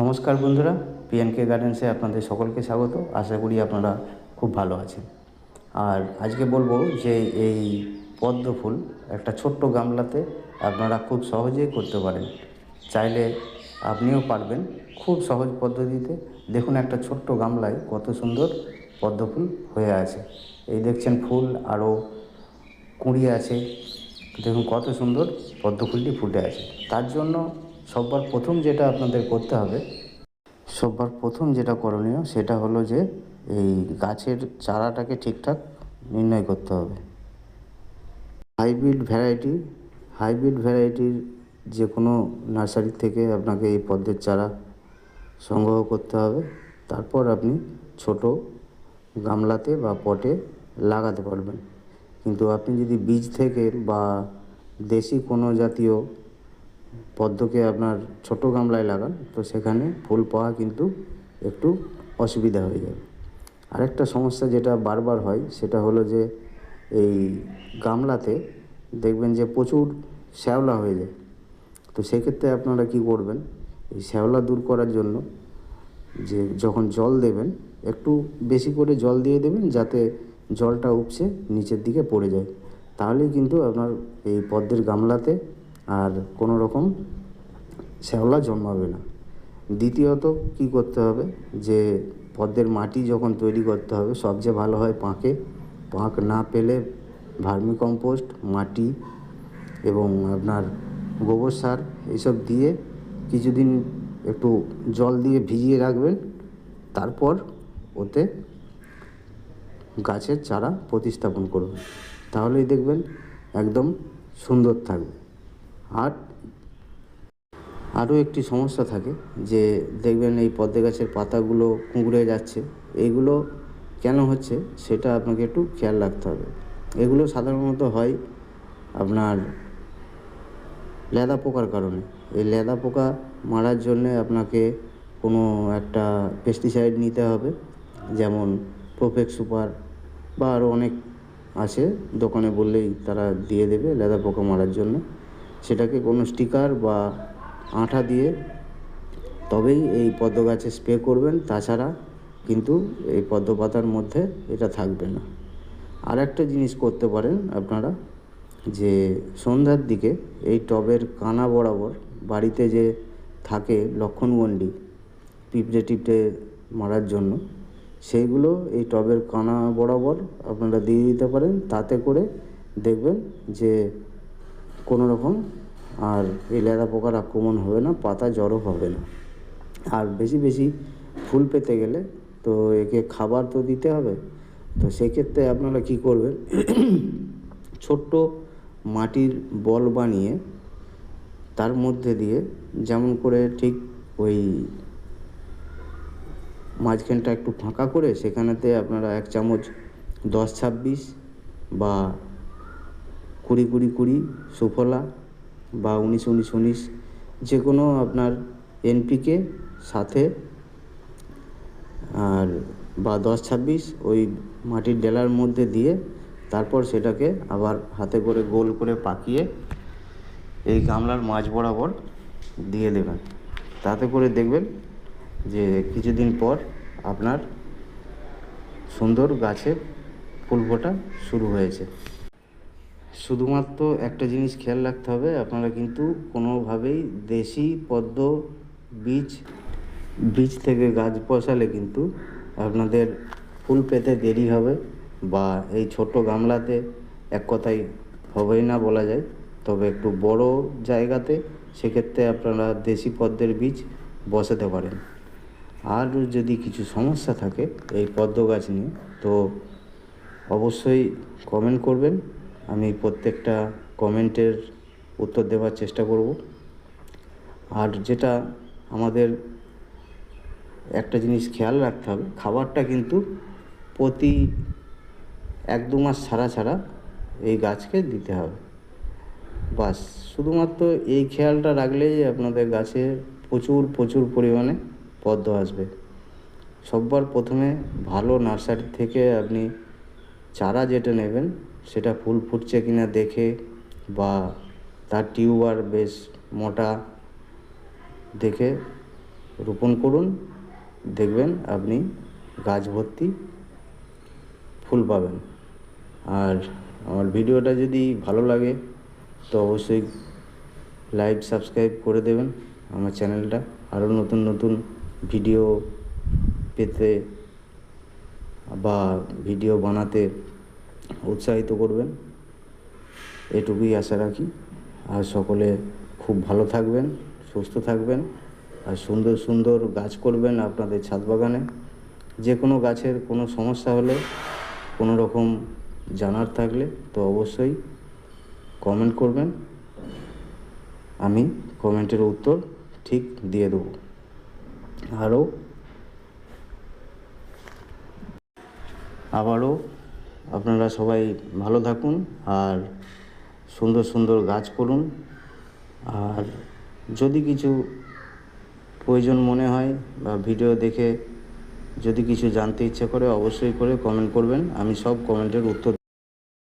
নমস্কার বন্ধুরা, পিএনকে গার্ডেন্সে আপনাদের সকলকে স্বাগত। আশা করি আপনারা খুব ভালো আছেন। আর আজকে বলবো যে এই পদ্ম ফুল একটা ছোট্ট গামলাতে আপনারা খুব সহজেই করতে পারেন। চাইলে আপনিও পারবেন খুব সহজ পদ্ধতিতে। দেখুন একটা ছোট্ট গামলায় কত সুন্দর পদ্ম ফুল হয়ে আছে। এই দেখছেন ফুল আরও কুঁড়ি আছে। দেখুন কত সুন্দর পদ্ম ফুলটি ফুটে আছে। তার জন্য সবার প্রথম যেটা করণীয় সেটা হলো যে এই গাছের চারাটাকে ঠিকঠাক নির্ণয় করতে হবে। হাইব্রিড ভ্যারাইটির যে কোনো নার্সারি থেকে আপনাকে এই পদ্মের চারা সংগ্রহ করতে হবে। তারপর আপনি ছোট গামলাতে বা পটে লাগাতে পারবেন। কিন্তু আপনি যদি বীজ থেকে বা দেশি কোনো জাতীয় পদ্মকে আপনার ছোট গামলায় লাগান, তো সেখানে ফুল পাওয়া কিন্তু একটু অসুবিধা হয়ে যাবে। আরেকটা সমস্যা যেটা বারবার হয় সেটা হলো যে এই গামলাতে দেখবেন যে প্রচুর শ্যাওলা হয়ে যায়। তো সেক্ষেত্রে আপনারা কি করবেন, এই শ্যাওলা দূর করার জন্য যে যখন জল দেবেন একটু বেশি করে জল দিয়ে দেবেন, যাতে জলটা উপচে নিচের দিকে পড়ে যায়। তাহলেই কিন্তু আপনার এই পদ্মের গামলাতে আর কোনো রকম শ্যাওলা জন্মাবে না। দ্বিতীয়ত কি করতে হবে, যে পদ্মের মাটি যখন তৈরি করতে হবে সবচেয়ে ভালো হয় পাঁক না পেলে ভার্মিকম্পোস্ট, মাটি এবং আপনার গোবর সার এইসব দিয়ে কিছুদিন একটু জল দিয়ে ভিজিয়ে রাখবেন। তারপর ওতে গাছের চারা প্রতিস্থাপন করবেন, তাহলেই দেখবেন একদম সুন্দর থাকবে। আর আরও একটি সমস্যা থাকে যে দেখবেন এই পদ্ম গাছের পাতাগুলো কুঁকড়ে যাচ্ছে। এইগুলো কেন হচ্ছে সেটা আপনাকে একটু খেয়াল রাখতে হবে। এগুলো সাধারণত হয় আপনার লেদা পোকার কারণে। এই লেদা পোকা মারার জন্যে আপনাকে কোনো একটা পেস্টিসাইড নিতে হবে, যেমন প্রোফেক্স সুপার বা আরও অনেক আছে, দোকানে বললেই তারা দিয়ে দেবে লেদা পোকা মারার জন্য। সেটাকে কোনো স্টিকার বা আঠা দিয়ে তবেই এই পদ্ম গাছে স্প্রে করবেন, তাছাড়া কিন্তু এই পদ্ম পাতার মধ্যে এটা থাকবে না। আর একটা জিনিস করতে পারেন আপনারা, যে সন্ধ্যার দিকে এই টবের কানা বরাবর বাড়িতে যে থাকে লক্ষণগণ্ডি পিঁপড়ে টিপড়ে মারার জন্য, সেইগুলো এই টবের কানা বরাবর আপনারা দিয়ে দিতে পারেন। তাতে করে দেখবেন যে কোনো রকম আর এই লেদা পোকার আক্রমণ হবে না, পাতা জড়ো হবে না। আর বেশি বেশি ফুল পেতে গেলে তো একে খাবার তো দিতে হবে। তো সেক্ষেত্রে আপনারা কি করবেন, ছোট্ট মাটির বল বানিয়ে তার মধ্যে দিয়ে যেমন করে ঠিক ওই মাঝখানটা একটু ফাঁকা করে সেখানেতে আপনারা 1 চামচ 10-26 বা 20-20-20 সুফলা বা 19-19-19 যে কোনো আপনার এনপিকে সাথে আর বা 10-26 ওই মাটির ডেলার মধ্যে দিয়ে তারপর সেটাকে আবার হাতে করে গোল করে পাকিয়ে এই গামলার মাঝ বরাবর দিয়ে দেবেন। তাতে করে দেখবেন যে কিছুদিন পর আপনার সুন্দর গাছে ফুল ফোটা শুরু হয়েছে। শুধুমাত্র একটা জিনিস খেয়াল রাখতে হবে, আপনারা কিন্তু কোনোভাবেই দেশি পদ্ম বীজ থেকে গাছ বসালে কিন্তু আপনাদের ফুল পেতে দেরি হবে, বা এই ছোট গামলাতে এক কথায় হবেই না বলা যায়। তবে একটু বড় জায়গাতে সেক্ষেত্রে আপনারা দেশি পদ্মের বীজ বসাতে পারেন। আর যদি কিছু সমস্যা থাকে এই পদ্ম গাছ নিয়ে, তো অবশ্যই কমেন্ট করবেন। আমি প্রত্যেকটা কমেন্টের উত্তর দেওয়ার চেষ্টা করব। আর যেটা আমাদের একটা জিনিস খেয়াল রাখতে হবে, খাবারটা কিন্তু প্রতি 1-2 মাস ছাড়া এই গাছকে দিতে হবে। বাস শুধুমাত্র এই খেয়ালটা রাখলেই আপনাদের গাছে প্রচুর পরিমাণে পদ্ম আসবে। সবার প্রথমে ভালো নার্সারি থেকে আপনি চারা যেটা নেবেন সেটা ফুল ফুটছে কিনা দেখে, বা তার টিউবার বেশ মোটা দেখে রোপণ করুন, দেখবেন আপনি গাছ ভর্তি ফুল পাবেন। আর আমার ভিডিওটা যদি ভালো লাগে তো অবশ্যই লাইক সাবস্ক্রাইব করে দেবেন আমার চ্যানেলটা, আরও নতুন নতুন ভিডিও পেতে বা ভিডিও বানাতে উৎসাহিত করবেন, এটুকুই আশা রাখি। আর সকলে খুব ভালো থাকবেন, সুস্থ থাকবেন, আর সুন্দর সুন্দর গাছ করবেন আপনাদের ছাদ বাগানে। যে কোনো গাছের কোনো সমস্যা হলে, কোনো রকম জানার থাকলে তো অবশ্যই কমেন্ট করবেন, আমি কমেন্টের উত্তর ঠিক দিয়ে দেবো। আবারও আপনারা সবাই ভালো থাকুন আর সুন্দর সুন্দর গাছ করুন। আর যদি কিছু প্রয়োজন মনে হয় বা ভিডিও দেখে যদি কিছু জানতে ইচ্ছে করে অবশ্যই করে কমেন্ট করবেন, আমি সব কমেন্টের উত্তর